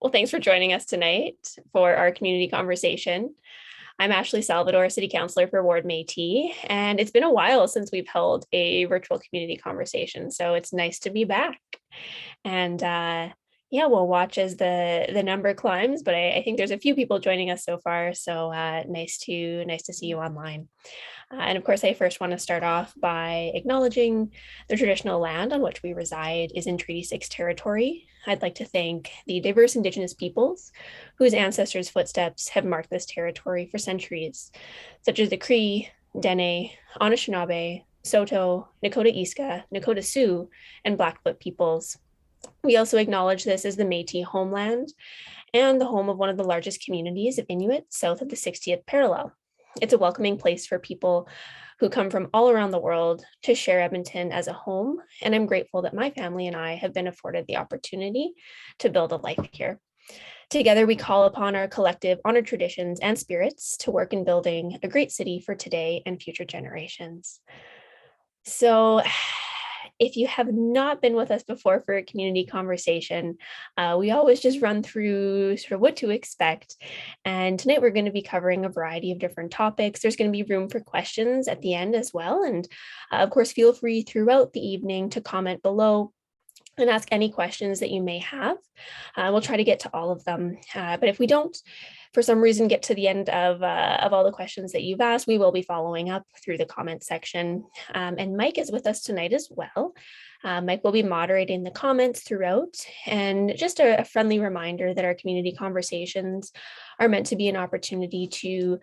Well, thanks for joining us tonight for our community conversation. I'm Ashley Salvador, City Councillor for Ward Métis, and it's been a while since we've held a virtual community conversation, so it's nice to be back. And yeah, we'll watch as the number climbs, but I think there's a few people joining us so far, so nice to see you online. And of course, I first want to start off by acknowledging the traditional land on which we reside is in Treaty 6 territory. I'd like to thank the diverse Indigenous peoples whose ancestors' footsteps have marked this territory for centuries, such as the Cree, Dene, Anishinaabe, Saulteaux, Nakota Iska, Nakota Sioux, and Blackfoot peoples. We also acknowledge this as the Métis homeland and the home of one of the largest communities of Inuit south of the 60th parallel. It's a welcoming place for people who come from all around the world to share Edmonton as a home, and I'm grateful that my family and I have been afforded the opportunity to build a life here. Together, we call upon our collective honored traditions and spirits to work in building a great city for today and future generations. So, if you have not been with us before for a community conversation, we always just run through sort of what to expect. And tonight we're going to be covering a variety of different topics. There's going to be room for questions at the end as well. And of course, feel free throughout the evening to comment below and ask any questions that you may have. We'll try to get to all of them. But if we don't, for some reason, get to the end of all the questions that you've asked, we will be following up through the comment section. And Mike is with us tonight as well. Mike will be moderating the comments throughout. And just a friendly reminder that our community conversations are meant to be an opportunity to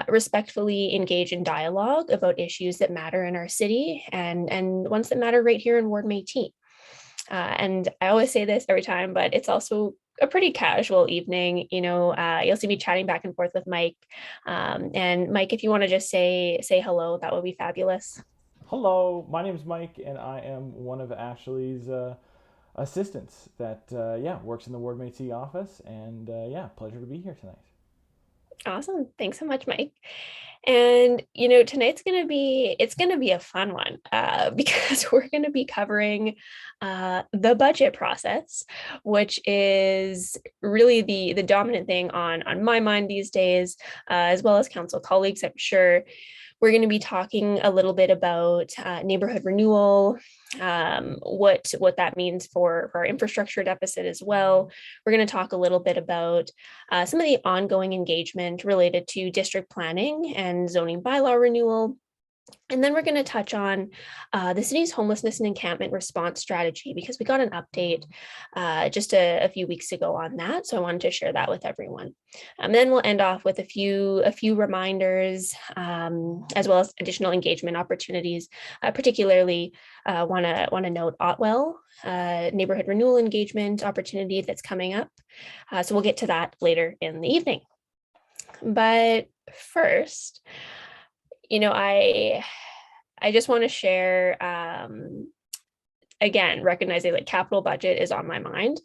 respectfully engage in dialogue about issues that matter in our city and ones that matter right here in Ward Métis. And I always say this every time, but it's also a pretty casual evening. You'll see me chatting back and forth with Mike. And Mike, if you want to just say hello, that would be fabulous. Hello, my name is Mike, and I am one of Ashley's assistants that works in the Ward Métis office. And pleasure to be here tonight. Awesome. Thanks so much, Mike. And tonight's it's gonna be a fun one because we're gonna be covering the budget process, which is really the dominant thing on my mind these days, as well as council colleagues, I'm sure. We're going to be talking a little bit about neighborhood renewal, what that means for our infrastructure deficit as well. We're going to talk a little bit about some of the ongoing engagement related to district planning and zoning bylaw renewal. And then we're going to touch on the city's homelessness and encampment response strategy, because we got an update just a few weeks ago on that. So I wanted to share that with everyone. Then we'll end off with a few reminders, as well as additional engagement opportunities. Particularly, want to note Ottewell neighborhood renewal engagement opportunity that's coming up. So we'll get to that later in the evening. But first, I just want to share, again, recognizing that capital budget is on my mind.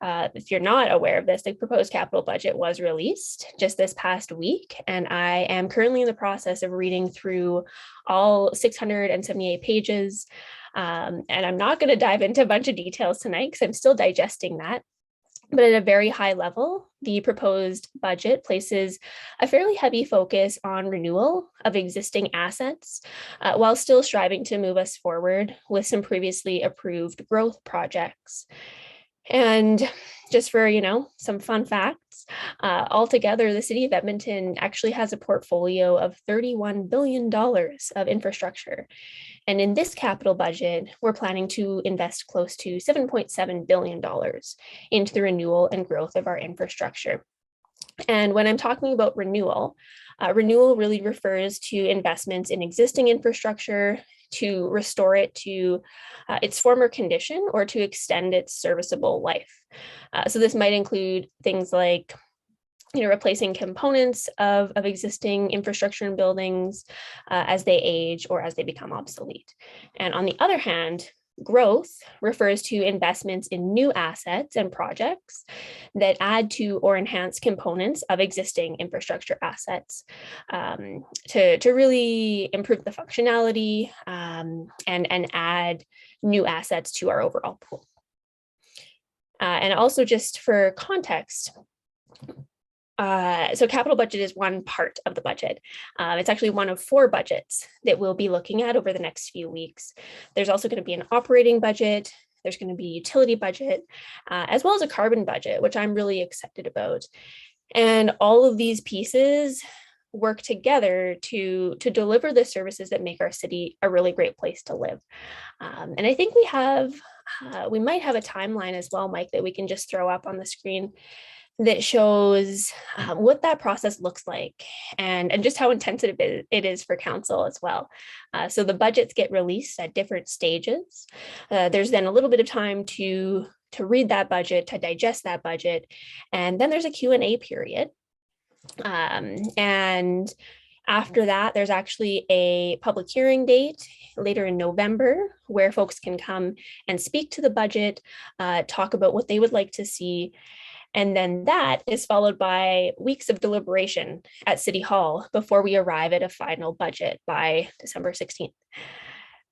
If you're not aware of this, the proposed capital budget was released just this past week, and I am currently in the process of reading through all 678 pages. And I'm not going to dive into a bunch of details tonight because I'm still digesting that. But at a very high level, the proposed budget places a fairly heavy focus on renewal of existing assets, while still striving to move us forward with some previously approved growth projects. And just for, some fun facts, altogether, the city of Edmonton actually has a portfolio of $31 billion of infrastructure. And in this capital budget, we're planning to invest close to $7.7 billion into the renewal and growth of our infrastructure. And when I'm talking about renewal, renewal really refers to investments in existing infrastructure to restore it to its former condition or to extend its serviceable life. So this might include things like replacing components of existing infrastructure and buildings as they age or as they become obsolete. And on the other hand, growth refers to investments in new assets and projects that add to or enhance components of existing infrastructure assets to really improve the functionality and add new assets to our overall pool. And also just for context, so capital budget is one part of the budget. It's actually one of 4 budgets that we'll be looking at over the next few weeks. There's also going to be an operating budget. There's going to be a utility budget, as well as a carbon budget, which I'm really excited about. And all of these pieces work together to deliver the services that make our city a really great place to live. And I think we might have a timeline as well, Mike, that we can just throw up on the screen that shows what that process looks like and just how intensive it is for council as well. So the budgets get released at different stages. There's then a little bit of time to read that budget, to digest that budget, and then there's a Q&A period. And after that, there's actually a public hearing date later in November where folks can come and speak to the budget, talk about what they would like to see. And then that is followed by weeks of deliberation at City Hall before we arrive at a final budget by December 16th.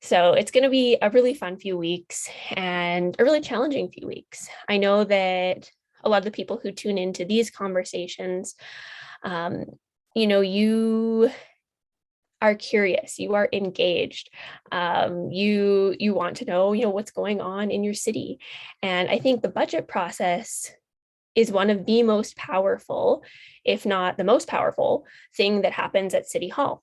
So it's going to be a really fun few weeks and a really challenging few weeks. I know that a lot of the people who tune into these conversations, you are curious, you are engaged, you want to know, what's going on in your city. And I think the budget process is one of the most powerful, if not the most powerful thing that happens at City Hall,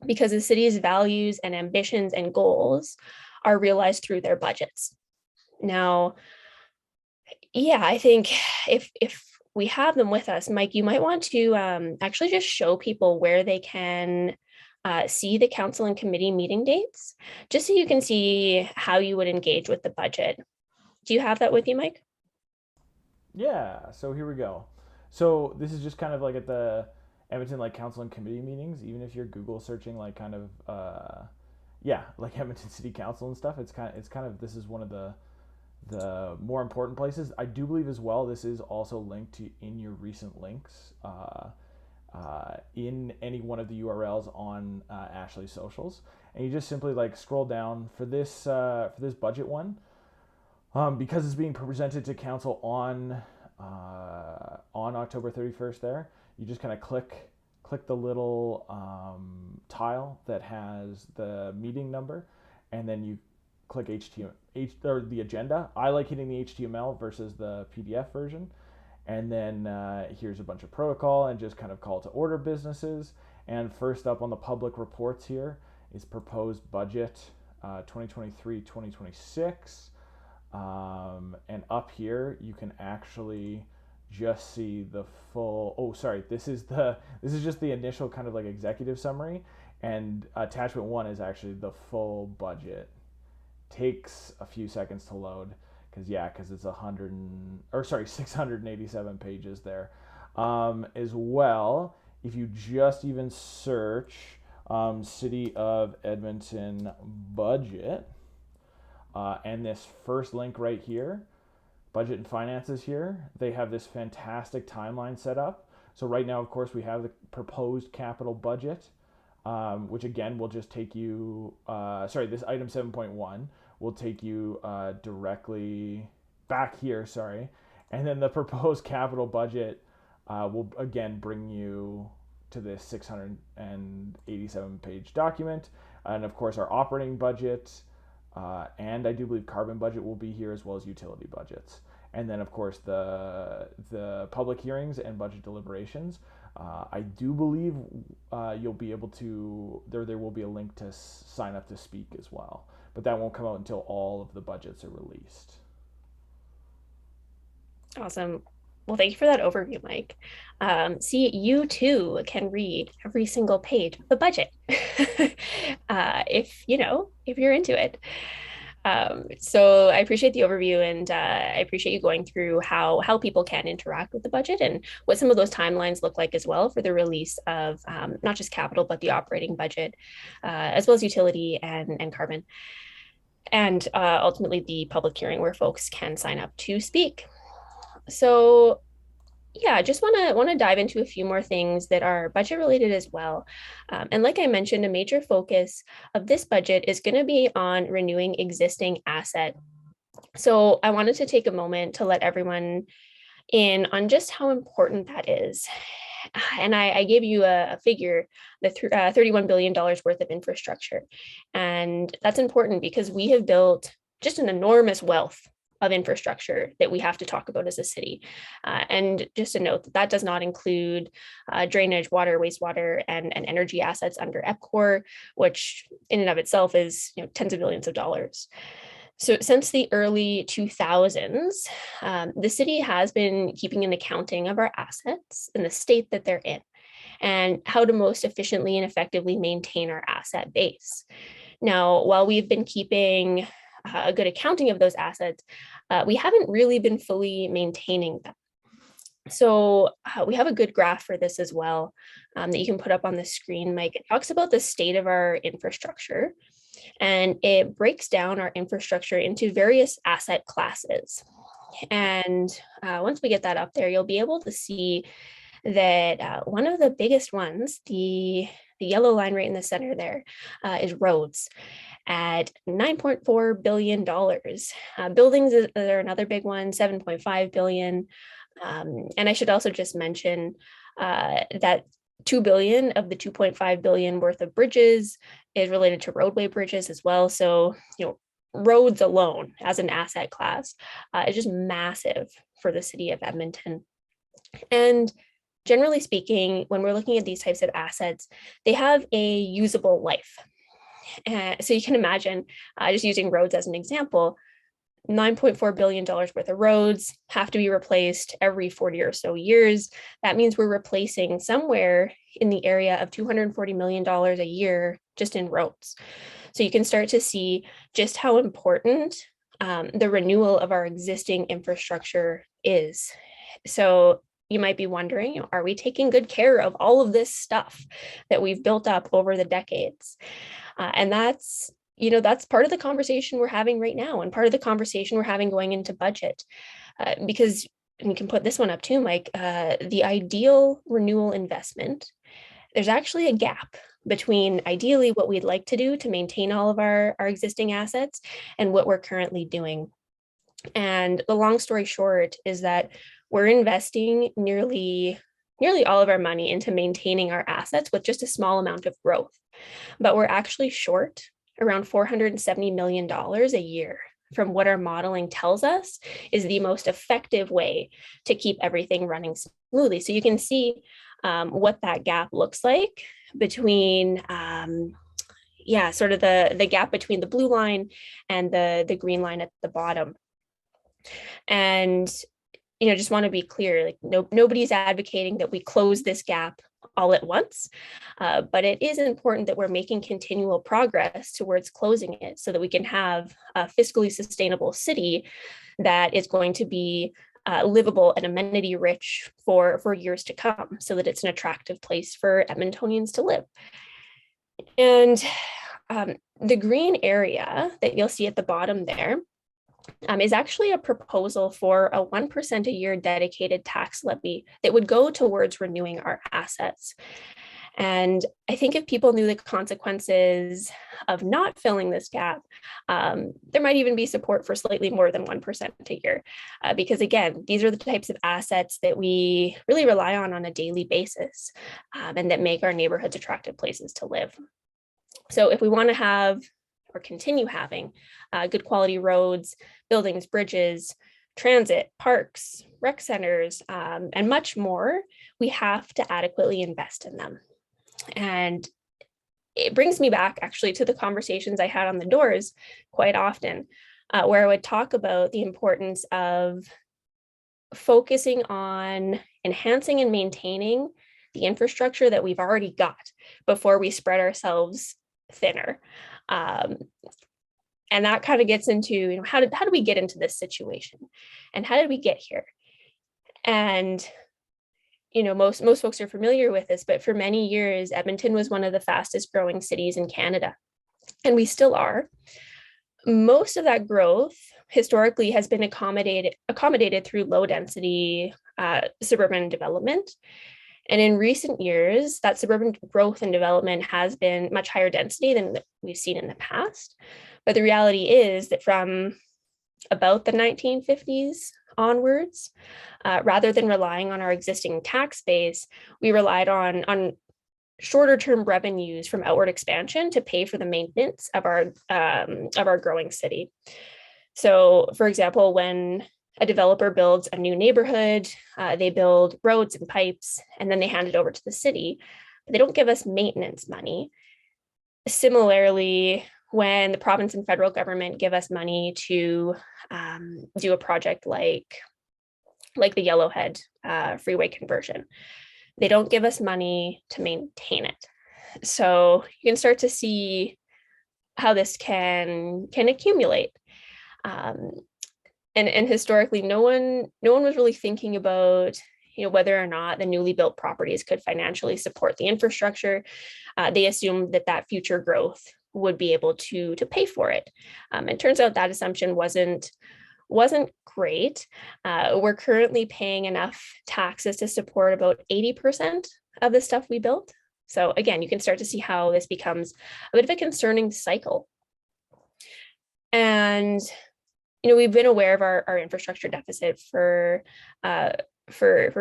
because the city's values and ambitions and goals are realized through their budgets. Now, yeah, I think if we have them with us, Mike, you might want to actually just show people where they can see the council and committee meeting dates, just so you can see how you would engage with the budget. Do you have that with you, Mike? Yeah, so here we go. So this is just kind of like at the Edmonton like council and committee meetings. Even if you're Google searching like kind of like Edmonton City Council and stuff, it's kind of this is one of the more important places. I do believe as well this is also linked to in your recent links in any one of the URLs on Ashley's socials, and you just simply like scroll down for this budget one. Because it's being presented to council on October 31st there, you just kind of click the little tile that has the meeting number, and then you click HTML or the agenda. I like hitting the HTML versus the PDF version. And then here's a bunch of protocol and just kind of call to order businesses. And first up on the public reports here is proposed budget 2023-2026. And up here you can actually just see the full, this is just the initial kind of like executive summary, and attachment 1 is actually the full budget. Takes a few seconds to load because it's 687 pages there. As well, if you just even search City of Edmonton budget, and this first link right here, budget and finances here, they have this fantastic timeline set up. So right now, of course, we have the proposed capital budget, which again will just take you, this item 7.1 will take you directly back here, and then the proposed capital budget will again bring you to this 687 page document. And of course, our operating budget, and I do believe carbon budget will be here, as well as utility budgets. And then, of course, the public hearings and budget deliberations. I do believe you'll be able to, there will be a link to sign up to speak as well. But that won't come out until all of the budgets are released. Awesome. Well, thank you for that overview, Mike. See, you too can read every single page of the budget if you're into it. So I appreciate the overview, and I appreciate you going through how people can interact with the budget and what some of those timelines look like as well for the release of not just capital, but the operating budget, as well as utility and carbon, and ultimately the public hearing where folks can sign up to speak. So yeah, I just want to dive into a few more things that are budget related as well. And like I mentioned, a major focus of this budget is going to be on renewing existing asset So I wanted to take a moment to let everyone in on just how important that is. And I gave you a figure, the $31 billion worth of infrastructure. And that's important because we have built just an enormous wealth of infrastructure that we have to talk about as a city. And just to note that that does not include drainage, water, wastewater, and energy assets under EPCOR, which in and of itself is tens of billions of dollars. So since the early 2000s, the city has been keeping an accounting of our assets in the state that they're in and how to most efficiently and effectively maintain our asset base. Now, while we've been keeping a good accounting of those assets, we haven't really been fully maintaining them. So we have a good graph for this as well that you can put up on the screen, Mike. It talks about the state of our infrastructure, and it breaks down our infrastructure into various asset classes. And once we get that up there, you'll be able to see that one of the biggest ones, the yellow line right in the center there, is roads at $9.4 billion. Buildings are another big one, $7.5 billion. And I should also just mention that 2 billion of the 2.5 billion worth of bridges is related to roadway bridges as well. So, roads alone as an asset class is just massive for the city of Edmonton. And generally speaking, when we're looking at these types of assets, they have a usable life. So you can imagine, just using roads as an example, $9.4 billion worth of roads have to be replaced every 40 or so years. That means we're replacing somewhere in the area of $240 million a year just in roads. So you can start to see just how important the renewal of our existing infrastructure is. So you might be wondering, are we taking good care of all of this stuff that we've built up over the decades? And that's part of the conversation we're having right now, and part of the conversation we're having going into budget. Because, and you can put this one up too, Mike, the ideal renewal investment, there's actually a gap between ideally what we'd like to do to maintain all of our existing assets and what we're currently doing. And the long story short is that we're investing nearly all of our money into maintaining our assets with just a small amount of growth, but we're actually short around $470 million a year from what our modeling tells us is the most effective way to keep everything running smoothly. So you can see what that gap looks like between, sort of the gap between the blue line and the green line at the bottom. And, just want to be clear, like nobody's advocating that we close this gap all at once, but it is important that we're making continual progress towards closing it so that we can have a fiscally sustainable city that is going to be livable and amenity rich for years to come, so that it's an attractive place for Edmontonians to live. And the green area that you'll see at the bottom there is actually a proposal for a 1% a year dedicated tax levy that would go towards renewing our assets. And I think if people knew the consequences of not filling this gap, there might even be support for slightly more than 1% a year. Because again, these are the types of assets that we really rely on a daily basis, and that make our neighborhoods attractive places to live. So if we want to have or continue having good quality roads, buildings, bridges, transit, parks, rec centers, and much more, we have to adequately invest in them. And it brings me back actually to the conversations I had on the doors quite often, where I would talk about the importance of focusing on enhancing and maintaining the infrastructure that we've already got before we spread ourselves thinner. And that kind of gets into, how did we get into this situation, and how did we get here? And most folks are familiar with this, but for many years, Edmonton was one of the fastest growing cities in Canada, and we still are. Most of that growth historically has been accommodated through low density suburban development. And in recent years, that suburban growth and development has been much higher density than we've seen in the past. But the reality is that from about the 1950s onwards. Rather than relying on our existing tax base, we relied on shorter term revenues from outward expansion to pay for the maintenance of our growing city. So, for example, when a developer builds a new neighborhood, they build roads and pipes, and then they hand it over to the city. But they don't give us maintenance money. Similarly, when the province and federal government give us money to do a project like the Yellowhead freeway conversion, they don't give us money to maintain it. So you can start to see how this can accumulate. And historically, no one was really thinking about whether or not the newly built properties could financially support the infrastructure. They assumed that future growth would be able to pay for it. It turns out that assumption wasn't great. We're currently paying enough taxes to support about 80% of the stuff we built. So again, you can start to see how this becomes a bit of a concerning cycle. And we've been aware of our infrastructure deficit for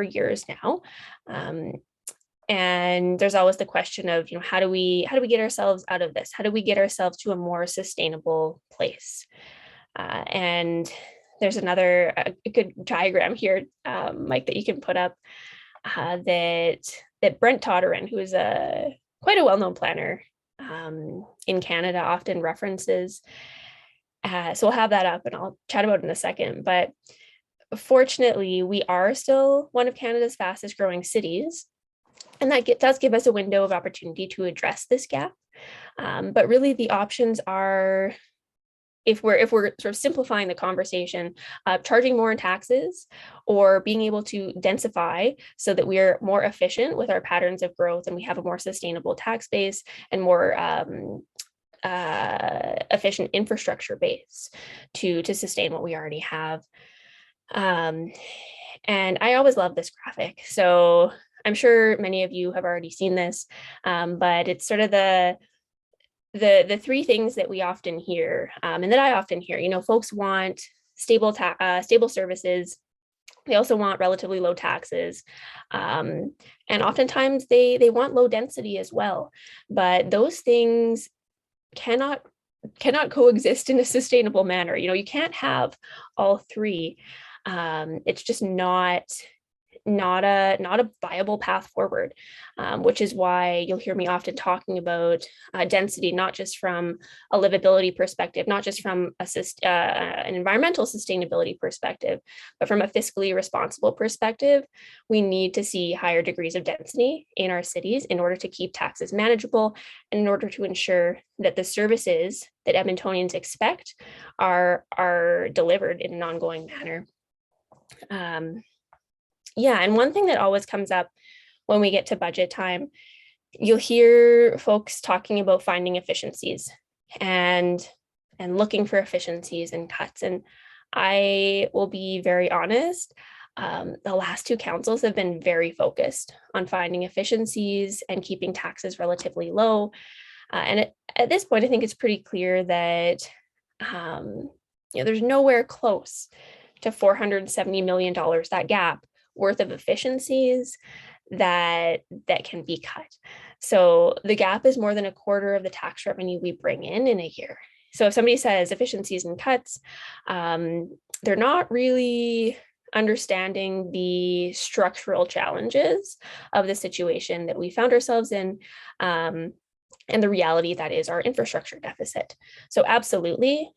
years now. And there's always the question of, how do we get ourselves out of this? How do we get ourselves to a more sustainable place? And there's a good diagram here, Mike, that you can put up that Brent Todderan, who is quite a well-known planner in Canada, often references. So we'll have that up and I'll chat about it in a second. But fortunately, we are still one of Canada's fastest growing cities. And that does give us a window of opportunity to address this gap. But really the options are, if we're sort of simplifying the conversation, charging more in taxes or being able to densify so that we're more efficient with our patterns of growth and we have a more sustainable tax base and more efficient infrastructure base to sustain what we already have. And I always love this graphic. So I'm sure many of you have already seen this, but it's sort of the three things that we often hear, and that I often hear. Folks want stable services. They also want relatively low taxes, and oftentimes they want low density as well. But those things cannot coexist in a sustainable manner. You can't have all three. It's just not a viable path forward, which is why you'll hear me often talking about density, not just from a livability perspective, not just from an environmental sustainability perspective, but from a fiscally responsible perspective. We need to see higher degrees of density in our cities in order to keep taxes manageable and in order to ensure that the services that Edmontonians expect are delivered in an ongoing manner. Yeah, and one thing that always comes up when we get to budget time, you'll hear folks talking about finding efficiencies and looking for efficiencies and cuts. And I will be very honest, the last two councils have been very focused on finding efficiencies and keeping taxes relatively low. And at this point, I think it's pretty clear that there's nowhere close to $470 million, that gap worth of efficiencies that can be cut. So the gap is more than a quarter of the tax revenue we bring in a year. So if somebody says efficiencies and cuts, they're not really understanding the structural challenges of the situation that we found ourselves in, and the reality that is our infrastructure deficit. So absolutely,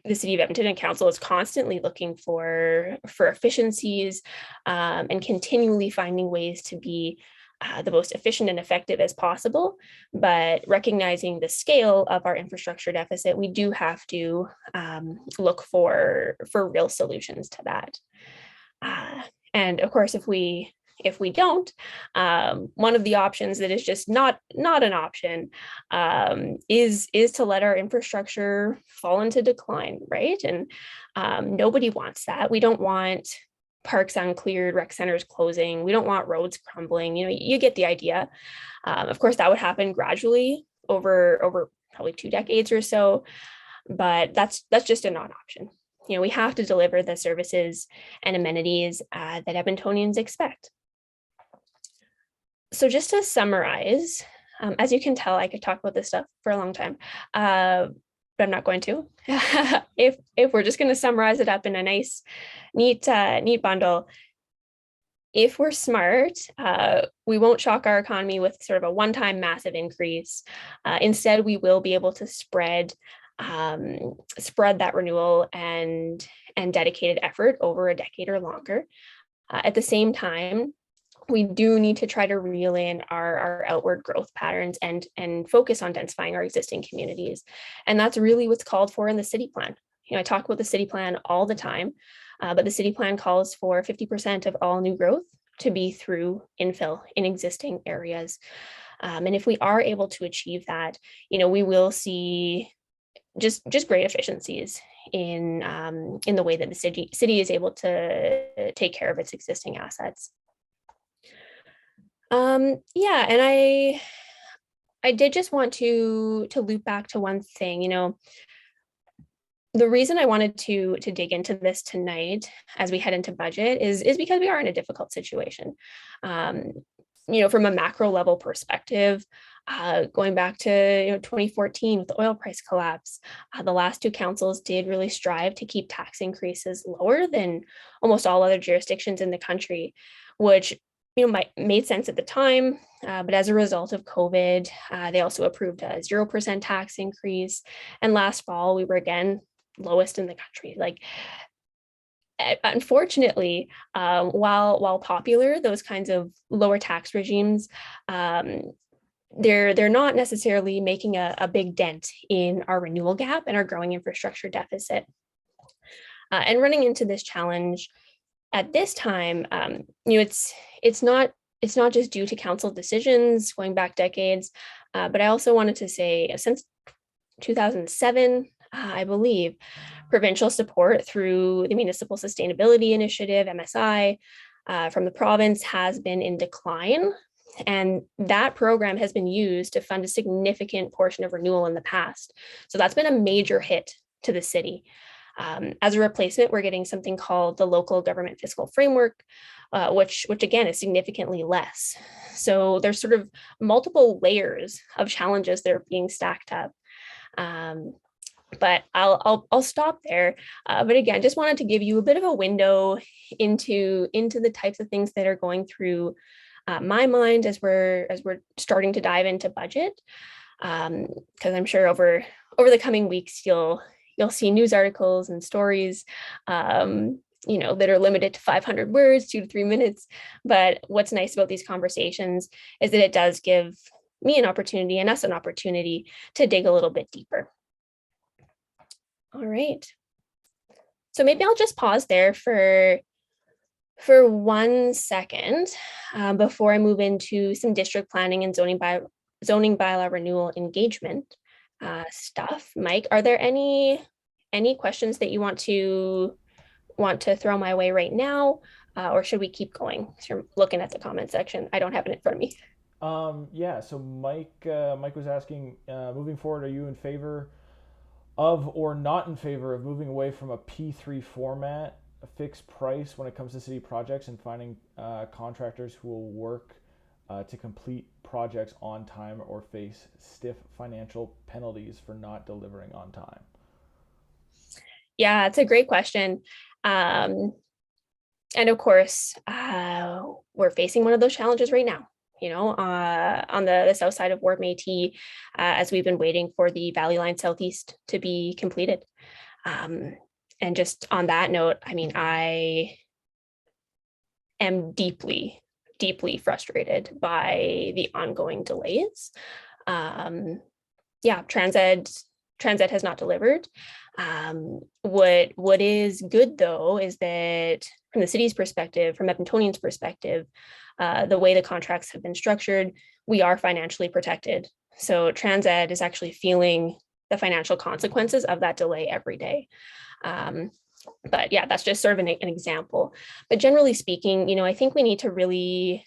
the City of Edmonton and Council is constantly looking for efficiencies and continually finding ways to be the most efficient and effective as possible. But recognizing the scale of our infrastructure deficit, we do have to look for real solutions to that. And of course, if we don't, one of the options that is just not an option is to let our infrastructure fall into decline, right? And nobody wants that. We don't want parks uncleared, rec centers closing. We don't want roads crumbling. You get the idea. Of course, that would happen gradually over probably 2 decades or so. but that's just a non-option. We have to deliver the services and amenities that Edmontonians expect. So just to summarize, as you can tell, I could talk about this stuff for a long time, but I'm not going to. If we're just going to summarize it up in a nice, neat bundle, if we're smart, we won't shock our economy with sort of a one-time massive increase. Instead, we will be able to spread that renewal and dedicated effort over a decade or longer. At the same time, we do need to try to reel in our outward growth patterns and focus on densifying our existing communities. And that's really what's called for in the city plan. I talk about the city plan all the time, but the city plan calls for 50% of all new growth to be through infill in existing areas. And if we are able to achieve that, we will see just great efficiencies in the way that the city is able to take care of its existing assets. Yeah, and I did just want to loop back to one thing. The reason I wanted to dig into this tonight as we head into budget is because we are in a difficult situation. From a macro level perspective, going back to 2014 with the oil price collapse, the last two councils did really strive to keep tax increases lower than almost all other jurisdictions in the country, which made sense at the time, but as a result of COVID, they also approved a 0% tax increase. And last fall, we were again lowest in the country. Unfortunately, while popular, those kinds of lower tax regimes, they're not necessarily making a big dent in our renewal gap and our growing infrastructure deficit. And running into this challenge at this time, it's not just due to council decisions going back decades, but I also wanted to say since 2007, I believe, provincial support through the Municipal Sustainability Initiative, MSI, from the province has been in decline. And that program has been used to fund a significant portion of renewal in the past. So that's been a major hit to the city. As a replacement, we're getting something called the Local Government Fiscal Framework, which again is significantly less. So there's sort of multiple layers of challenges that are being stacked up. But I'll stop there. But again, just wanted to give you a bit of a window into the types of things that are going through my mind as we're starting to dive into budget. Because I'm sure over the coming weeks you'll see news articles and stories that are limited to 500 words, 2 to 3 minutes. But what's nice about these conversations is that it does give me an opportunity and us an opportunity to dig a little bit deeper. All right. So maybe I'll just pause there for 1 second before I move into some district planning and zoning bylaw renewal engagement stuff. Mike, are there any questions that you want to throw my way right now, or should we keep going? So you're looking at the comment section. I don't have it in front of me. Yeah. So Mike was asking, moving forward, are you in favor of or not in favor of moving away from a P3 format, a fixed price when it comes to city projects, and finding contractors who will work to complete projects on time or face stiff financial penalties for not delivering on time? Yeah, it's a great question. And of course, we're facing one of those challenges right now, on the south side of Ward Métis, as we've been waiting for the Valley Line Southeast to be completed. And just on that note, I am deeply, deeply frustrated by the ongoing delays. Transit has not delivered. What is good though is that from the city's perspective, from Edmontonians' perspective, the way the contracts have been structured, we are financially protected. So Transit is actually feeling the financial consequences of that delay every day. But yeah, that's just sort of an example. But generally speaking, I think we need to really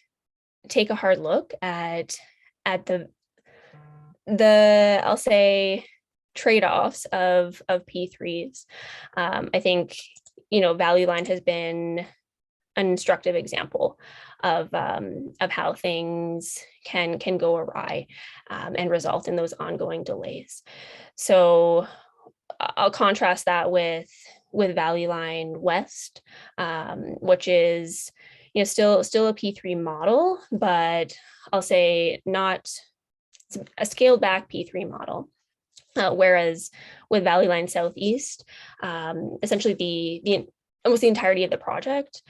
take a hard look at the I'll say trade-offs of P3s. I think, Value Line has been an instructive example of how things can go awry and result in those ongoing delays. So I'll contrast that with Value Line West, which is still a P3 model, but I'll say not a scaled back P3 model. Whereas with Value Line Southeast, essentially the almost the entirety of the project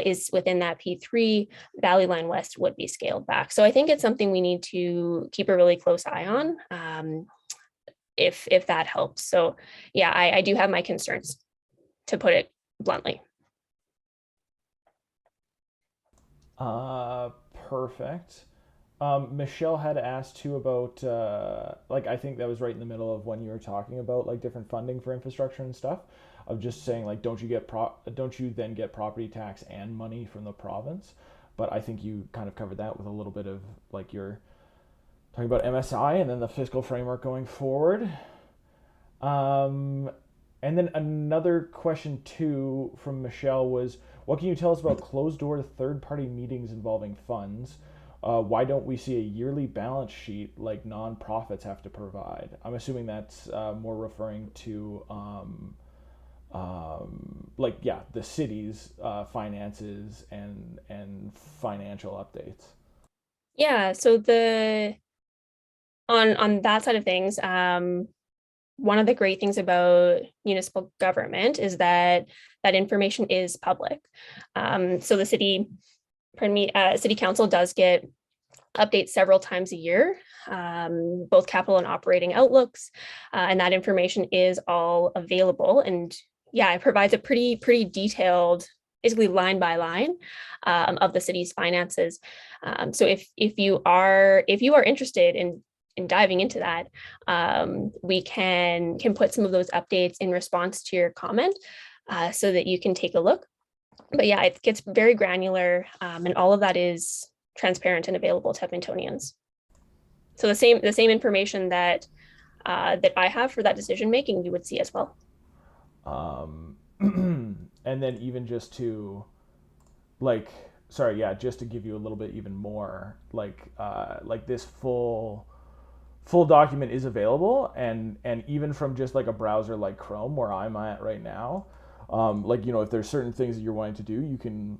is within that P3. Value Line West would be scaled back. So I think it's something we need to keep a really close eye on, if that helps. So yeah, I do have my concerns, to put it bluntly. Perfect. Michelle had asked too about I think that was right in the middle of when you were talking about like different funding for infrastructure and stuff, of just saying like don't you then get property tax and money from the province? But I think you kind of covered that with a little bit of like you're talking about MSI and then the fiscal framework going forward. And then another question too from Michelle was, what can you tell us about closed door third party meetings involving funds? Why don't we see a yearly balance sheet like nonprofits have to provide? I'm assuming that's more referring to the city's finances and financial updates. Yeah, so on that side of things, one of the great things about municipal government is that information is public. So the city council does get updates several times a year, both capital and operating outlooks, and that information is all available. And yeah, it provides a pretty detailed, basically line by line, of the city's finances. So if you are interested in diving into that, we can put some of those updates in response to your comment, so that you can take a look. But yeah, it gets very granular, and all of that is transparent and available to Edmontonians. So the same information that I have for that decision making, you would see as well. And then even just to just to give you a little bit even more, this full document is available, and even from just like a browser like Chrome where I'm at right now, if there's certain things that you're wanting to do, you can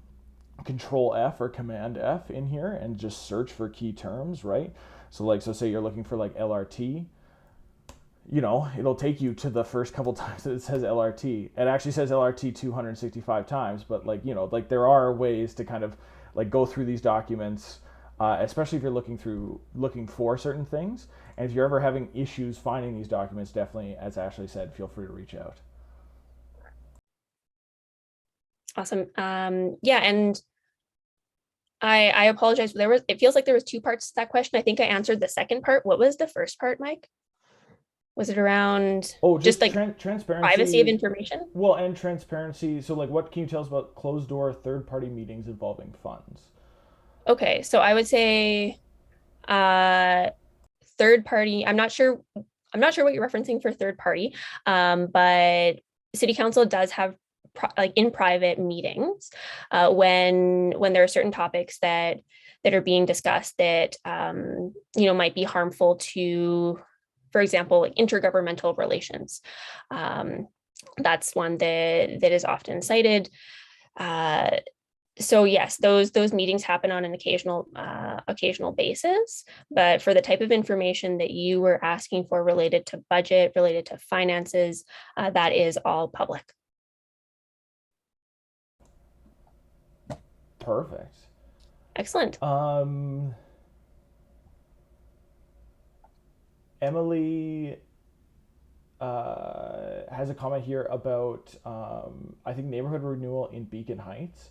Control F or Command F in here and just search for key terms, right? So say you're looking for like LRT, it'll take you to the first couple times that it says LRT. It actually says LRT 265 times, but there are ways to kind of like go through these documents, especially if you're looking for certain things. And if you're ever having issues finding these documents, definitely, as Ashley said, feel free to reach out. Awesome. Yeah, and I apologize. It feels like there was two parts to that question. I think I answered the second part. What was the first part, Mike? Was it around just like transparency, privacy of information? Well, and transparency. So what can you tell us about closed door third party meetings involving funds? Okay, so I would say third party. I'm not sure what you're referencing for third party, but city council does have in private meetings, when there are certain topics that are being discussed that might be harmful to, for example, like intergovernmental relations. That's one that is often cited. So yes, those meetings happen on an occasional basis, but for the type of information that you were asking for related to budget, related to finances, that is all public. Perfect. Excellent. Emily has a comment here about I think neighborhood renewal in Beacon Heights.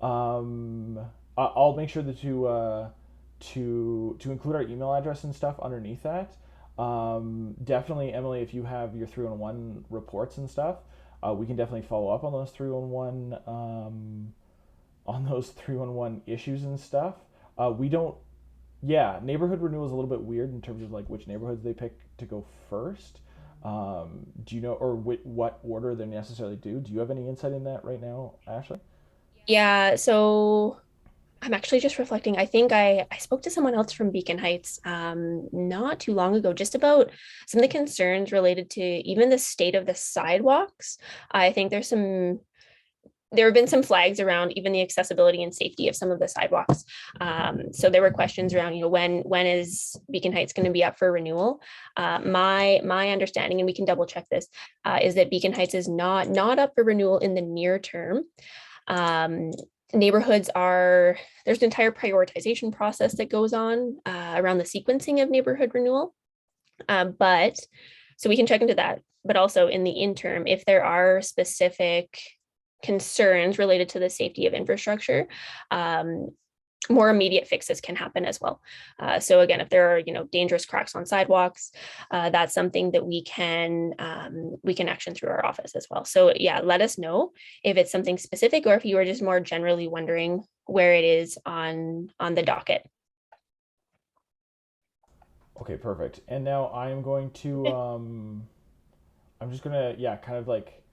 I'll make sure that to include our email address and stuff underneath that. Definitely, Emily, if you have your 311 reports and stuff, we can definitely follow up on those 311 issues and stuff. Neighborhood renewal is a little bit weird in terms of like which neighborhoods they pick to go first. Do you know, or what order they're necessarily due? Do you have any insight in that right now, Ashley? Yeah, so I'm actually just reflecting. I think I spoke to someone else from Beacon Heights not too long ago, just about some of the concerns related to even the state of the sidewalks. I think there have been some flags around even the accessibility and safety of some of the sidewalks. So there were questions around, when is Beacon Heights going to be up for renewal? My understanding, and we can double check this, is that Beacon Heights is not up for renewal in the near term. Um, Neighborhoods there's an entire prioritization process that goes on around the sequencing of neighborhood renewal. But so we can check into that. But also in the interim, if there are specific concerns related to the safety of infrastructure, more immediate fixes can happen as well. So again, if there are dangerous cracks on sidewalks, that's something that we can action through our office as well. So yeah, let us know if it's something specific or if you are just more generally wondering where it is on the docket. Okay, perfect. And now I am going to I'm just gonna kind of like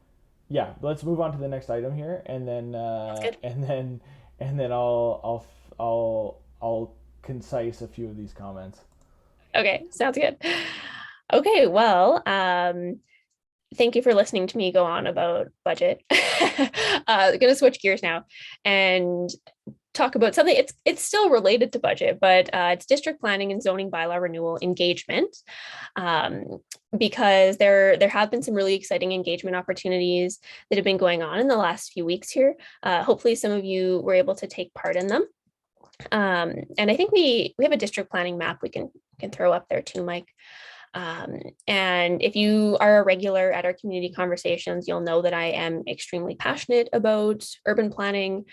let's move on to the next item here, and then That's good. I'll concise a few of these comments. Okay, sounds good. Okay, well, thank you for listening to me go on about budget. Gonna switch gears now and talk about something. It's still related to budget, but it's district planning and zoning bylaw renewal engagement. Because there have been some really exciting engagement opportunities that have been going on in the last few weeks here. Hopefully some of you were able to take part in them. And I think we have a district planning map we can throw up there too, Mike. And if you are a regular at our community conversations, you'll know that I am extremely passionate about urban planning.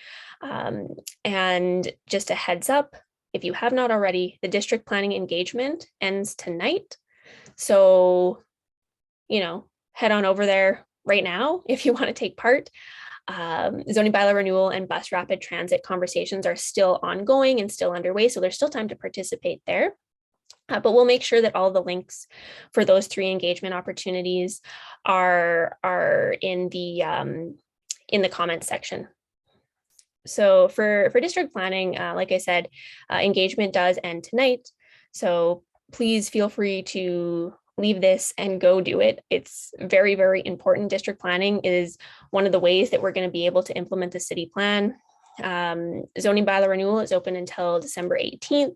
And just a heads up, if you have not already, the district planning engagement ends tonight. So, head on over there right now if you want to take part. Zoning bylaw renewal and bus rapid transit conversations are still ongoing and still underway, so there's still time to participate there. But we'll make sure that all the links for those 3 engagement opportunities are in the comments section. So for district planning, like I said, engagement does end tonight. So please feel free to leave this and go do it. It's very, very important. District planning is one of the ways that we're going to be able to implement the city plan. Zoning bylaw renewal is open until December 18th.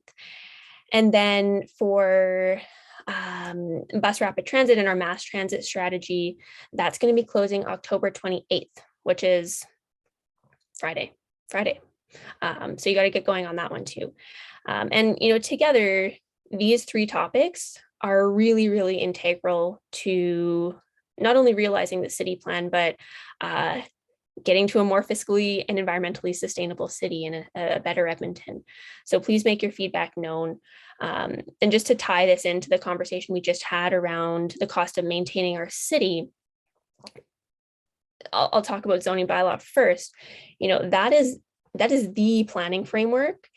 And then for bus rapid transit and our mass transit strategy, that's going to be closing October 28th, which is Friday. So you got to get going on that one too. And, together, these 3 topics are really, really integral to not only realizing the city plan, but getting to a more fiscally and environmentally sustainable city and a better Edmonton. So please make your feedback known. And just to tie this into the conversation we just had around the cost of maintaining our city, I'll talk about zoning bylaw first. That is the planning framework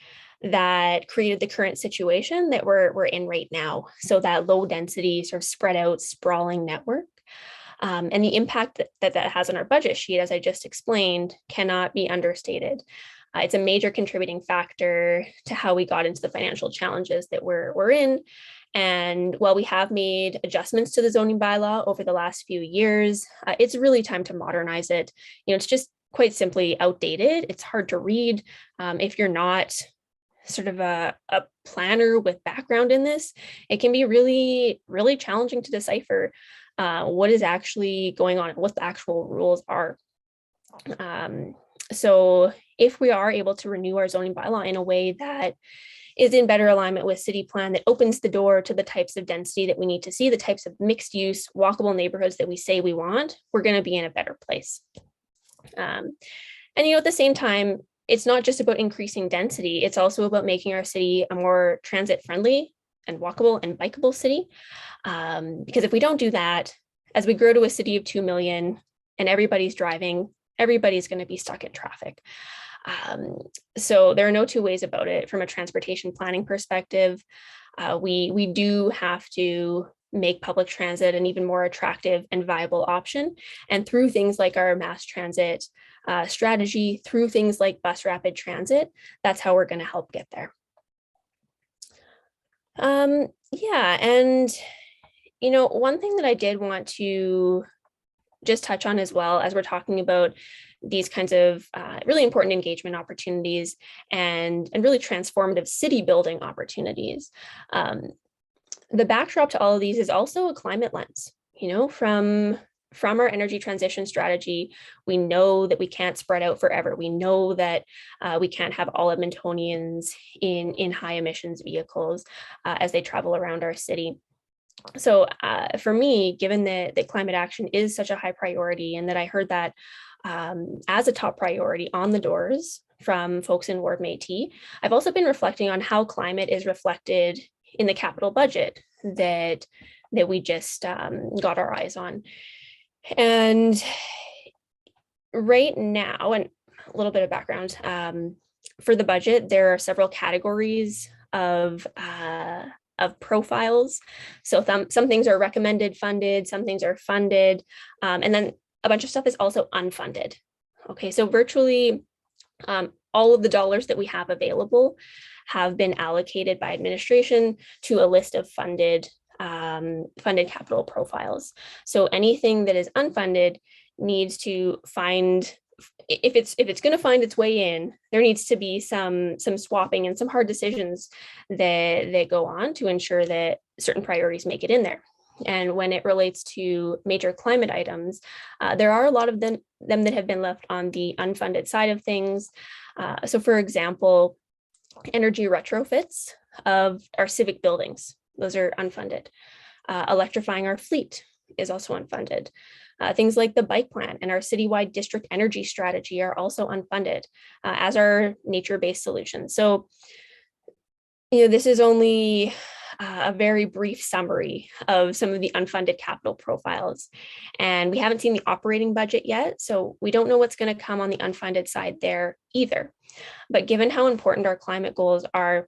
that created the current situation that we're in right now. So that low density, sort of spread out, sprawling network. And the impact that has on our budget sheet, as I just explained, cannot be understated. It's a major contributing factor to how we got into the financial challenges that we're in. And while we have made adjustments to the zoning bylaw over the last few years, it's really time to modernize it. It's just quite simply outdated. It's hard to read. If you're not sort of a planner with background in this, it can be really, really challenging to decipher what is actually going on and what the actual rules are. So if we are able to renew our zoning bylaw in a way that is in better alignment with city plan, that opens the door to the types of density that we need to see, the types of mixed use, walkable neighborhoods that we say we want, we're going to be in a better place. And at the same time, it's not just about increasing density, it's also about making our city a more transit friendly and walkable and bikeable city. Because if we don't do that, as we grow to a city of 2 million and everybody's driving, everybody's going to be stuck in traffic. So there are no 2 ways about it. From a transportation planning perspective, we do have to make public transit an even more attractive and viable option. And through things like our mass transit strategy, through things like bus rapid transit, that's how we're going to help get there. Yeah, and one thing that I did want to just touch on as well, as we're talking about these kinds of really important engagement opportunities and really transformative city building opportunities. The backdrop to all of these is also a climate lens. From our energy transition strategy, we know that we can't spread out forever. We know that we can't have all Edmontonians in high emissions vehicles as they travel around our city. So for me, given that climate action is such a high priority, and that I heard that as a top priority on the doors from folks in Ward Métis, I've also been reflecting on how climate is reflected in the capital budget that we just got our eyes on. And right now, and a little bit of background, for the budget, there are several categories of profiles. So some things are recommended funded, some things are funded, and then a bunch of stuff is also unfunded. Okay, so virtually all of the dollars that we have available have been allocated by administration to a list of funded capital profiles. So anything that is unfunded needs to find, if it's going to find its way in, there needs to be some swapping and some hard decisions that go on to ensure that certain priorities make it in there. And when it relates to major climate items, there are a lot of them that have been left on the unfunded side of things. So for example, energy retrofits of our civic buildings, those are unfunded. Electrifying our fleet is also unfunded. Things like the bike plan and our citywide district energy strategy are also unfunded, as are nature-based solutions. So, this is only a very brief summary of some of the unfunded capital profiles. And we haven't seen the operating budget yet, so we don't know what's going to come on the unfunded side there either. But given how important our climate goals are,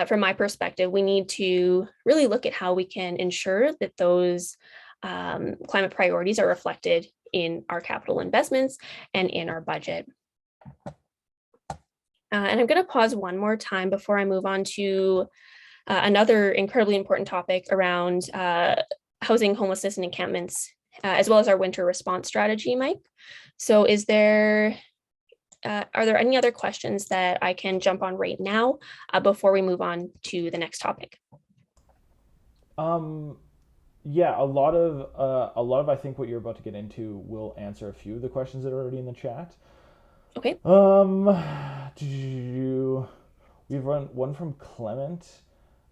from my perspective, we need to really look at how we can ensure that those climate priorities are reflected in our capital investments and in our budget. And I'm going to pause one more time before I move on to another incredibly important topic around housing, homelessness, and encampments, as well as our winter response strategy, Mike. So are there any other questions that I can jump on right now before we move on to the next topic? Yeah, a lot of I think what you're about to get into will answer a few of the questions that are already in the chat. Okay. We've run one from Clement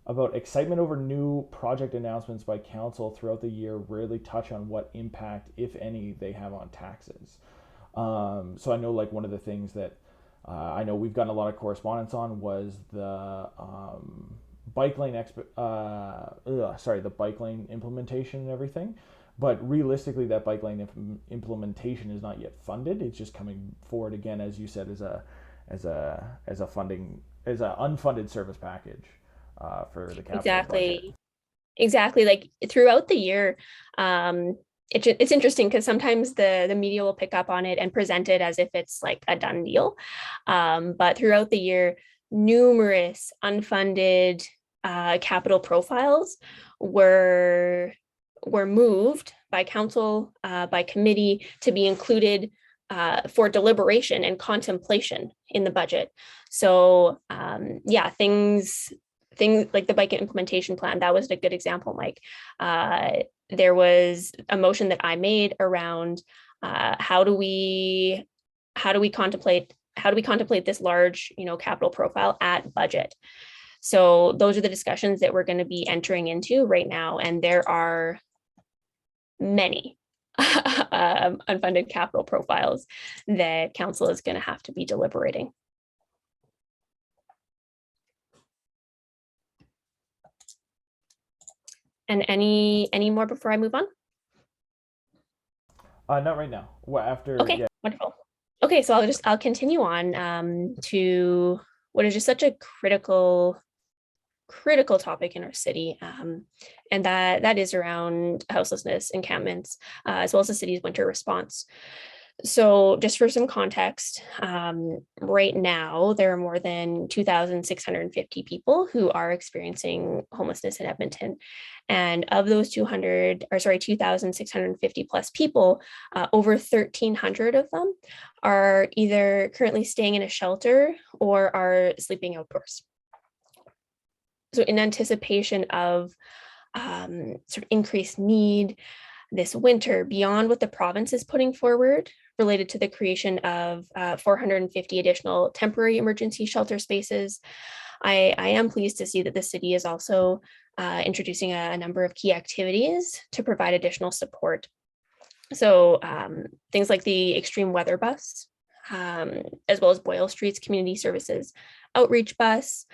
about excitement over new project announcements by council throughout the year rarely touch on what impact, if any, they have on taxes. So I know one of the things that I know we've gotten a lot of correspondence on was the bike lane the bike lane implementation and everything. But realistically, that bike lane implementation is not yet funded. It's just coming forward again, as you said, as an unfunded service package for the capital budget. Exactly. Like throughout the year, it's interesting because sometimes the media will pick up on it and present it as if it's like a done deal. But throughout the year, numerous unfunded capital profiles were moved by council, by committee, to be included for deliberation and contemplation in the budget. So things like the bike implementation plan, that was a good example, Mike. There was a motion that I made around how do we contemplate this large, capital profile at budget. So those are the discussions that we're going to be entering into right now, and there are many unfunded capital profiles that council is going to have to be deliberating. And any more before I move on? Not right now. Well, after. Okay, yeah. Wonderful. Okay, so I'll continue on to what is just such a critical critical topic in our city, and that is around houselessness, encampments, as well as the city's winter response. So just for some context, right now there are more than 2,650 people who are experiencing homelessness in Edmonton. And of those 2,650 plus people, over 1,300 of them are either currently staying in a shelter or are sleeping outdoors. So in anticipation of sort of increased need this winter, beyond what the province is putting forward related to the creation of 450 additional temporary emergency shelter spaces, I am pleased to see that the city is also introducing a number of key activities to provide additional support. So things like the extreme weather bus, as well as Boyle Street's community services outreach bus.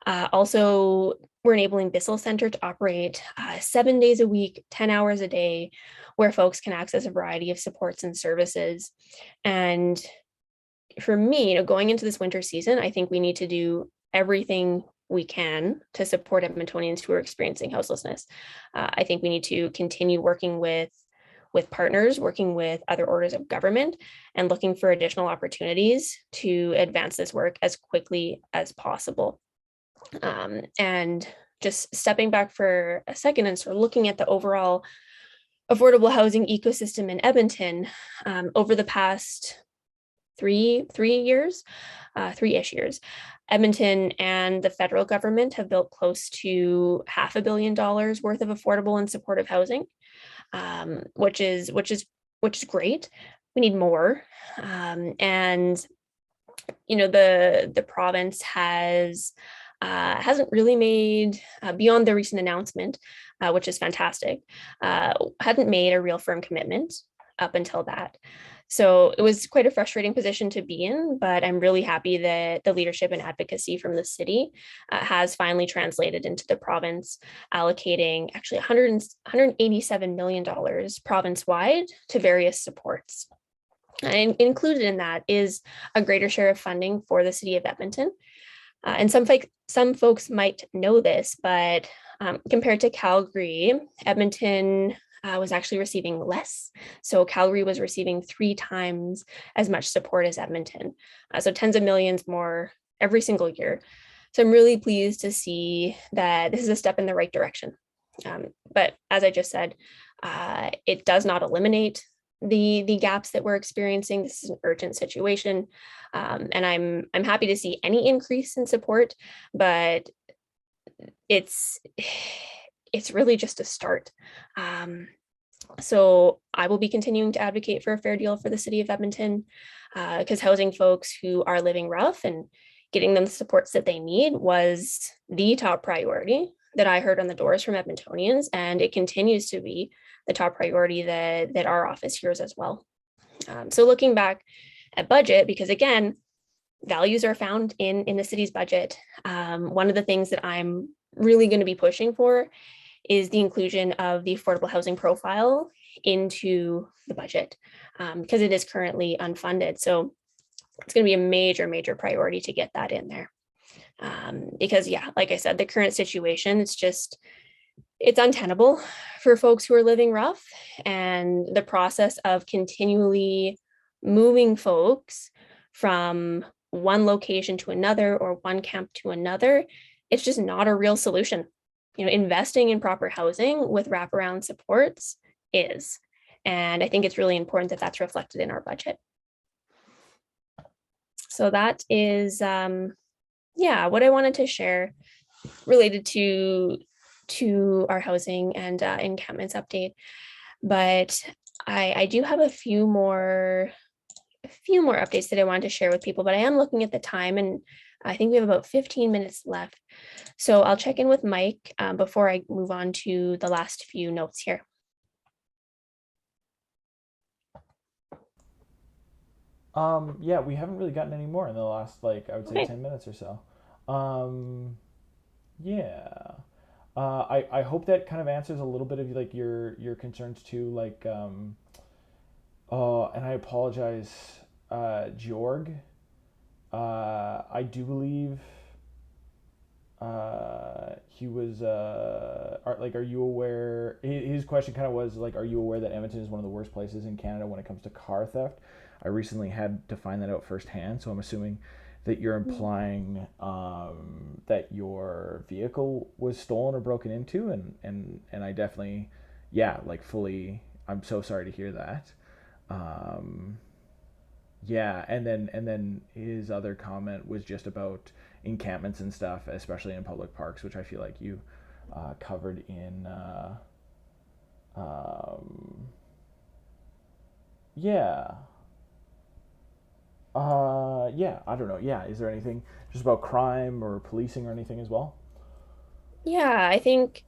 Also, we're enabling Bissell Center to operate 7 days a week, 10 hours a day, where folks can access a variety of supports and services. And for me, going into this winter season, I think we need to do everything we can to support Edmontonians who are experiencing houselessness. I think we need to continue working with partners, working with other orders of government, and looking for additional opportunities to advance this work as quickly as possible. And just stepping back for a second and sort of looking at the overall affordable housing ecosystem in Edmonton, over the past three-ish years, Edmonton and the federal government have built close to $500 million worth of affordable and supportive housing, which is great. We need more, and the province hasn't really made, beyond the recent announcement, which is fantastic, hadn't made a real firm commitment up until that. So it was quite a frustrating position to be in, but I'm really happy that the leadership and advocacy from the city has finally translated into the province, allocating actually $187 million province-wide to various supports. And included in that is a greater share of funding for the city of Edmonton. And some folks might know this, but compared to Calgary, Edmonton was actually receiving less. So Calgary was receiving 3 times as much support as Edmonton. So tens of millions more every single year. So I'm really pleased to see that this is a step in the right direction. But as I just said, it does not eliminate the gaps that we're experiencing. This is an urgent situation. And I'm happy to see any increase in support, but it's really just a start. So I will be continuing to advocate for a fair deal for the city of Edmonton, because housing folks who are living rough and getting them the supports that they need was the top priority that I heard on the doors from Edmontonians, and it continues to be the top priority that our office hears as well. So looking back at budget, because again, values are found in the city's budget. One of the things that I'm really going to be pushing for is the inclusion of the affordable housing profile into the budget, because it is currently unfunded. So it's going to be a major priority to get that in there. Because yeah, like I said, the current situation, it's untenable for folks who are living rough, and the process of continually moving folks from one location to another or one camp to another, it's just not a real solution. Investing in proper housing with wraparound supports is, and I think it's really important that that's reflected in our budget. So that is, what I wanted to share related to our housing and encampments update. But I do have a few more updates that I wanted to share with people, but I am looking at the time, and I think we have about 15 minutes left. So I'll check in with Mike before I move on to the last few notes here. Yeah, we haven't really gotten any more in the last, I would say 10 minutes or so. Yeah. I hope that kind of answers a little bit of your concerns too. And I apologize, Georg. I do believe he was are you aware? His question kind of was like, are you aware that Edmonton is one of the worst places in Canada when it comes to car theft? I recently had to find that out firsthand, so I'm assuming that you're implying that your vehicle was stolen or broken into, and I definitely, yeah, like fully. I'm so sorry to hear that. Um, yeah, and then his other comment was just about encampments and stuff, especially in public parks, which I feel like you covered in. Um, yeah. Yeah, I don't know. Yeah, is there anything just about crime or policing or anything as well? Yeah, I think,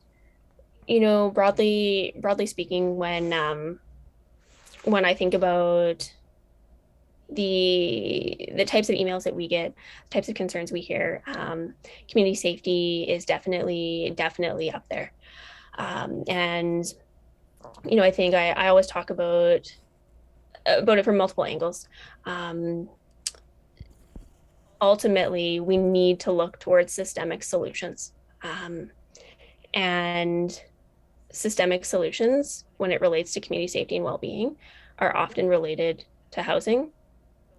broadly speaking, when I think about the types of emails that we get, types of concerns we hear, community safety is definitely up there. And I think I always talk about it from multiple angles. Um, Ultimately, we need to look towards systemic solutions. And systemic solutions, when it relates to community safety and well-being, are often related to housing,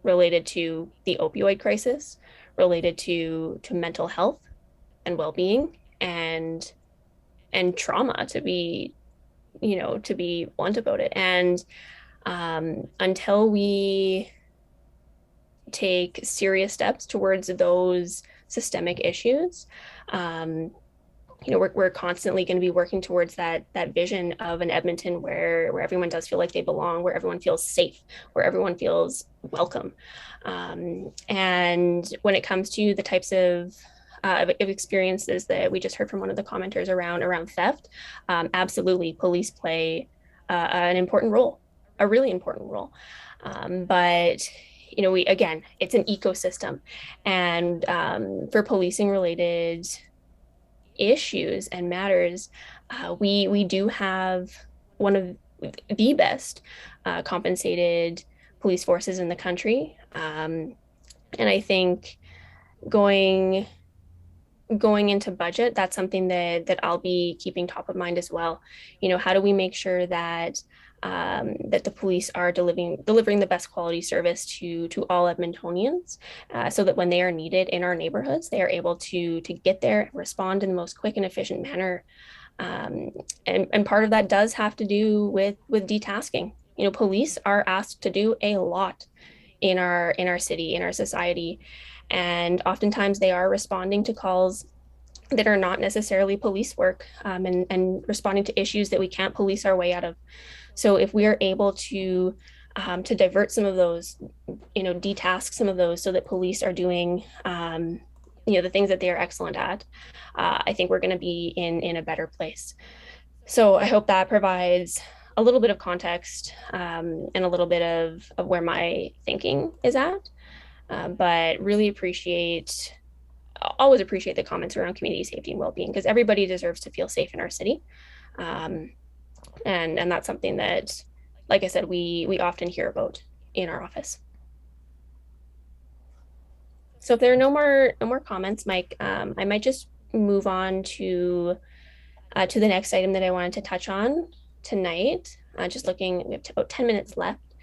related to the opioid crisis, related to mental health and well-being, and trauma, to be blunt about it. And until we take serious steps towards those systemic issues, we're constantly going to be working towards that vision of an Edmonton where everyone does feel like they belong, where everyone feels safe, where everyone feels welcome. And when it comes to the types of experiences that we just heard from one of the commenters around theft, absolutely, police play an important role, a really important role. But we, again, it's an ecosystem, and for policing related issues and matters, we do have one of the best compensated police forces in the country. And I think going into budget, that's something that I'll be keeping top of mind as well. How do we make sure that that the police are delivering the best quality service to all Edmontonians, so that when they are needed in our neighborhoods, they are able to get there and respond in the most quick and efficient manner. And part of that does have to do with detasking. Police are asked to do a lot in our city, in our society, and oftentimes they are responding to calls that are not necessarily police work, and responding to issues that we can't police our way out of. So if we are able to divert some of those, detask some of those, so that police are doing the things that they are excellent at, I think we're going to be in a better place. So I hope that provides a little bit of context, and a little bit of where my thinking is at. But really always appreciate the comments around community safety and well-being, because everybody deserves to feel safe in our city. Um, and that's something that, like I said, we often hear about in our office. So if there are no more comments, Mike, I might just move on to the next item that I wanted to touch on tonight. Just looking, we have about 10 minutes left,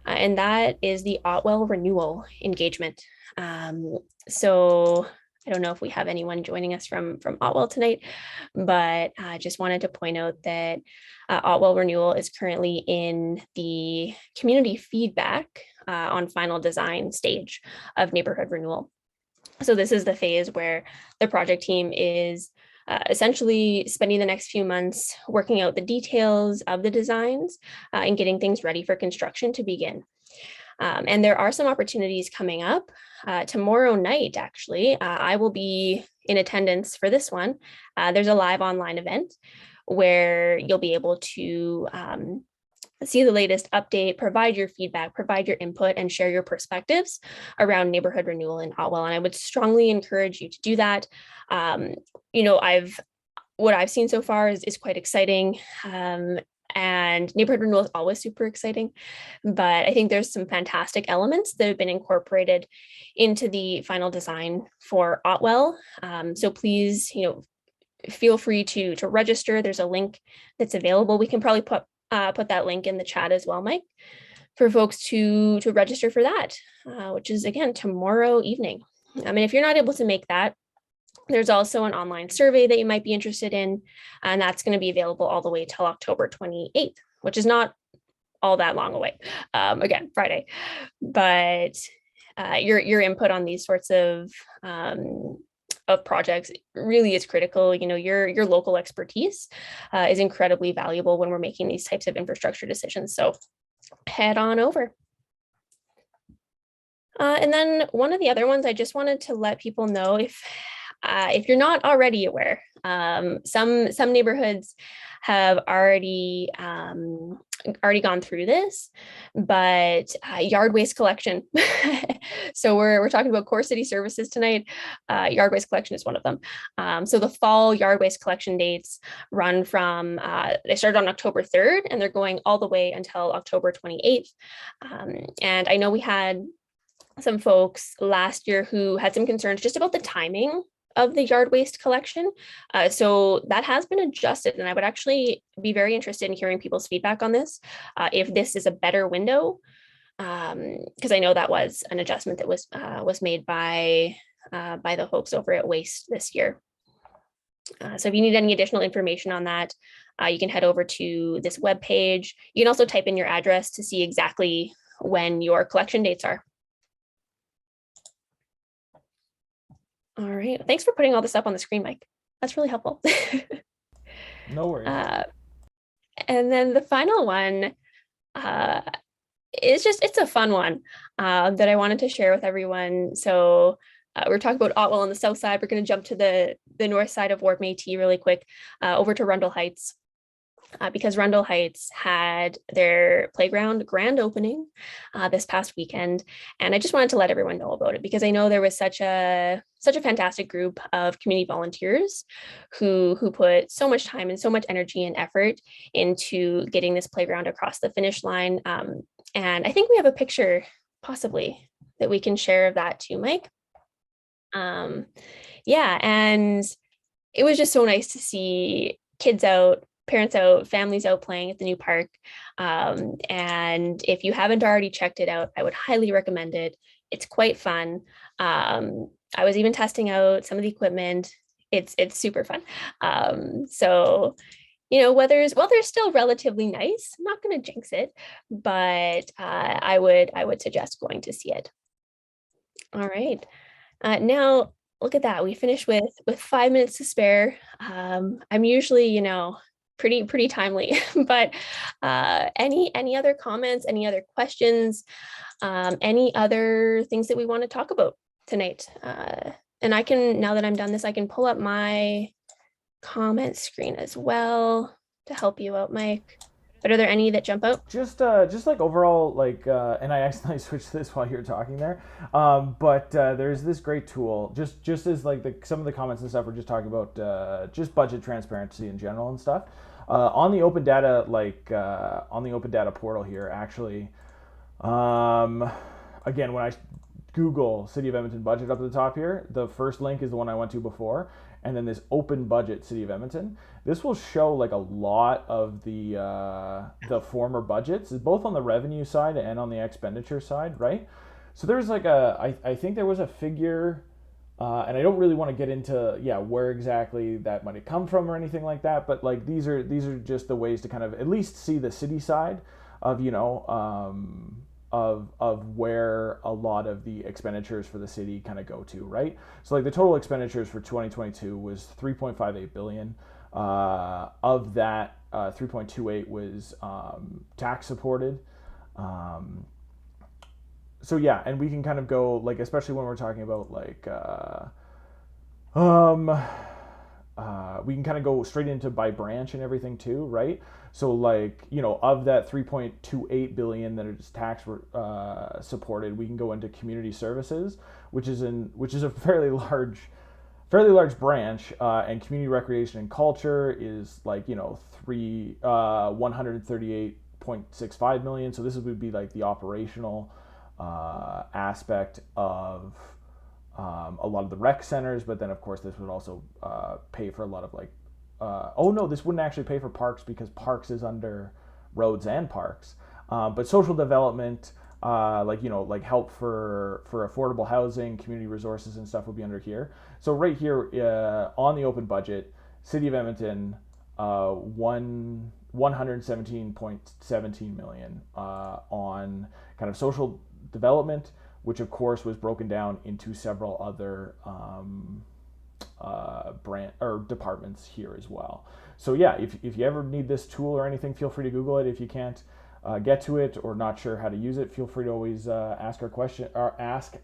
and that is the Ottewell Renewal engagement. So I don't know if we have anyone joining us from Ottewell tonight, but I just wanted to point out that Ottewell Renewal is currently in the community feedback on final design stage of Neighbourhood Renewal. So this is the phase where the project team is essentially spending the next few months working out the details of the designs, and getting things ready for construction to begin. And there are some opportunities coming up. Tomorrow night, actually, I will be in attendance for this one. There's a live online event where you'll be able to see the latest update, provide your feedback, provide your input, and share your perspectives around neighborhood renewal in Ottewell. And I would strongly encourage you to do that. What I've seen so far is quite exciting. And Neighborhood Renewal is always super exciting, but I think there's some fantastic elements that have been incorporated into the final design for Ottewell. So please, feel free to register. There's a link that's available. We can probably put that link in the chat as well, Mike, for folks to register for that, which is again tomorrow evening. I mean, if you're not able to make that, there's also an online survey that you might be interested in, and that's going to be available all the way till October 28th, which is not all that long away. Again, Friday, but your input on these sorts of projects really is critical. Your local expertise is incredibly valuable when we're making these types of infrastructure decisions. So head on over. And then one of the other ones, I just wanted to let people know, if you're not already aware, some neighborhoods have already gone through this, but yard waste collection. So we're talking about core city services tonight. Yard waste collection is one of them. So the fall yard waste collection dates run from, they started on October 3rd and they're going all the way until October 28th. And I know we had some folks last year who had some concerns just about the timing of the yard waste collection. So that has been adjusted, and I would actually be very interested in hearing people's feedback on this, if this is a better window, because I know that was an adjustment that was made by the folks over at Waste this year. So if you need any additional information on that, you can head over to this webpage. You can also type in your address to see exactly when your collection dates are. All right. Thanks for putting all this up on the screen, Mike. That's really helpful. No worries. And then the final one it's a fun one that I wanted to share with everyone. So we're talking about Ottewell on the south side. We're going to jump to the north side of Ward Métis really quick, over to Rundle Heights. Because Rundle Heights had their playground grand opening this past weekend. And I just wanted to let everyone know about it, because I know there was such a fantastic group of community volunteers who put so much time and so much energy and effort into getting this playground across the finish line. And I think we have a picture possibly that we can share of that too, Mike. Yeah, and it was just so nice to see kids out, parents out, families out playing at the new park. And if you haven't already checked it out, I would highly recommend it. It's quite fun. I was even testing out some of the equipment. It's super fun. So, weather's still relatively nice. I'm not going to jinx it, but I would suggest going to see it. All right. Now look at that. We finished with 5 minutes to spare. I'm usually, pretty timely, but any other comments, any other questions, any other things that we want to talk about tonight? And I can, now that I'm done this, I can pull up my comment screen as well to help you out, Mike. But are there any that jump out? Just like overall, like, and I accidentally switched this while you were talking there. But there's this great tool, just as like some of the comments and stuff we're just talking about, just budget transparency in general and stuff. On the open data, on the open data portal here, actually, again, when I Google City of Edmonton budget up at the top here, the first link is the one I went to before, and then this open budget City of Edmonton. This will show like a lot of the former budgets, both on the revenue side and on the expenditure side, right? So there's like I think there was a figure, and I don't really want to get into where exactly that might have come from or anything like that, but like these are just the ways to kind of at least see the city side of of where a lot of the expenditures for the city kind of go to, right? So like the total expenditures for 2022 was 3.58 billion. Of that, 3.28 was tax supported. So yeah, and we can kind of go like, especially when we're talking about like we can kind of go straight into by branch and everything too, right? So like, of that 3.28 billion that is tax supported, we can go into community services, which is a fairly fairly large branch, and community recreation and culture is like 138.65 million. So this would be like the operational aspect of a lot of the rec centers, but then of course this would also pay for a lot of like oh no, this wouldn't actually pay for parks because parks is under roads and parks, but social development, like help for affordable housing, community resources and stuff would be under here. So right here on the open budget, City of Edmonton, 117.17 million on kind of social development, which of course was broken down into several other brand or departments here as well. So yeah, if you ever need this tool or anything, feel free to Google it. If you can't get to it or not sure how to use it, feel free to always ask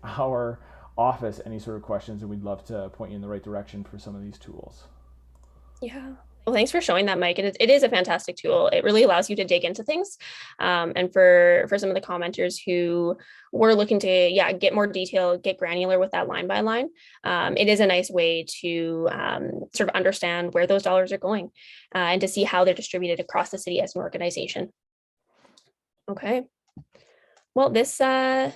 our office any sort of questions, and we'd love to point you in the right direction for some of these tools. Yeah. Well, thanks for showing that, Mike. It is a fantastic tool. It really allows you to dig into things. And for some of the commenters who were looking to, get more detail, get granular with that line by line, it is a nice way to sort of understand where those dollars are going and to see how they're distributed across the city as an organization. Okay. Well, this has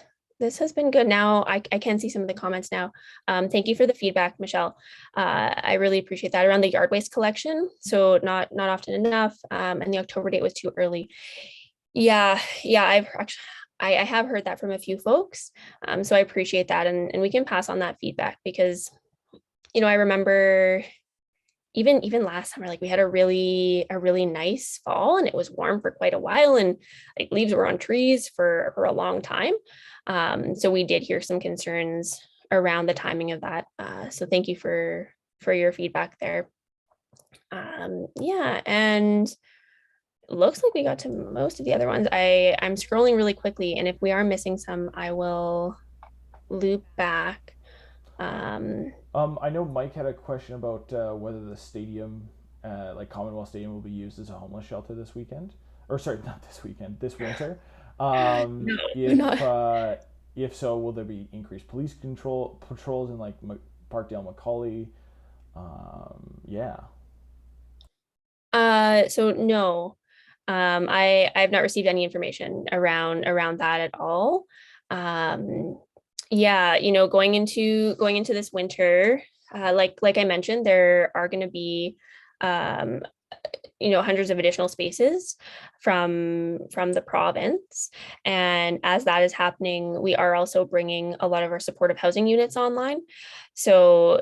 been good. Now I can see some of the comments now. Thank you for the feedback, Michelle. I really appreciate that around the yard waste collection. So not often enough. And the October date was too early. Yeah, I have heard that from a few folks. So I appreciate that. And we can pass on that feedback because, I remember even last summer, like we had a really nice fall and it was warm for quite a while and like leaves were on trees for a long time. So we did hear some concerns around the timing of that. So thank you for your feedback there. And it looks like we got to most of the other ones. I'm scrolling really quickly, and if we are missing some, I will loop back. I know Mike had a question about whether the stadium, like Commonwealth Stadium, will be used as a homeless shelter this weekend. Or sorry, not this weekend, this winter. If so, will there be increased police patrols in like Parkdale, Macaulay? Yeah. So no, I've not received any information around that at all. Going into this winter, like I mentioned, there are going to be hundreds of additional spaces from the province, and as that is happening, we are also bringing a lot of our supportive housing units online. So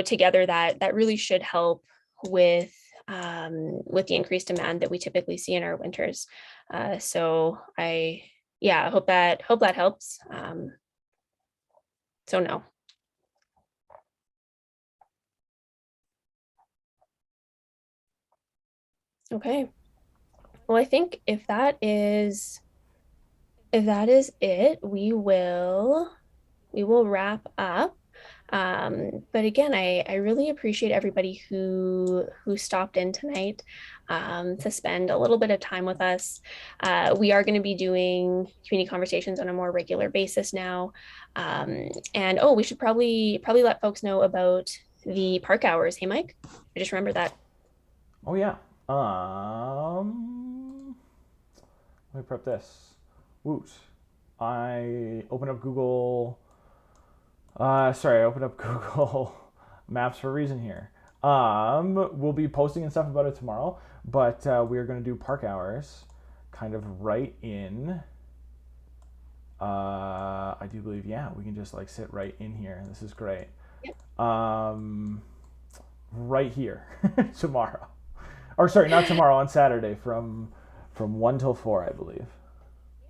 together that really should help with the increased demand that we typically see in our winters. So I hope that helps. So no. Okay. Well, I think if that is it, we will wrap up. But again, I really appreciate everybody who stopped in tonight to spend a little bit of time with us. We are going to be doing community conversations on a more regular basis now. And we should probably let folks know about the park hours. Hey, Mike, I just remembered that. Oh yeah. Let me prep this. Woot. I open up Google. I opened up Google Maps for a reason here. We'll be posting and stuff about it tomorrow, but we are going to do park hours kind of right in. I do believe, we can just like sit right in here. This is great. Yep. Right here tomorrow. Or sorry, not tomorrow, on Saturday from 1 till 4, I believe.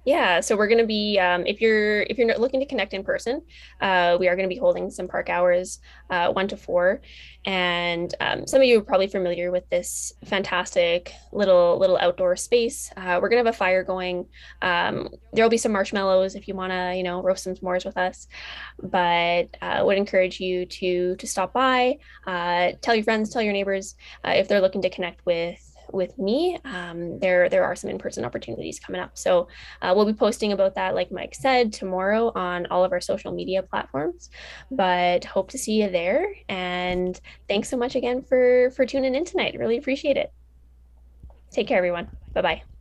Yeah, so we're going to be, if you're looking to connect in person, we are going to be holding some park hours, 1 to 4, and some of you are probably familiar with this fantastic little outdoor space. We're going to have a fire going. There'll be some marshmallows if you want to, roast some s'mores with us. But would encourage you to stop by, tell your friends, tell your neighbors if they're looking to connect with with me, there are some in-person opportunities coming up. So we'll be posting about that, like Mike said, tomorrow on all of our social media platforms. But hope to see you there. And thanks so much again for tuning in tonight. Really appreciate it. Take care, everyone. Bye bye.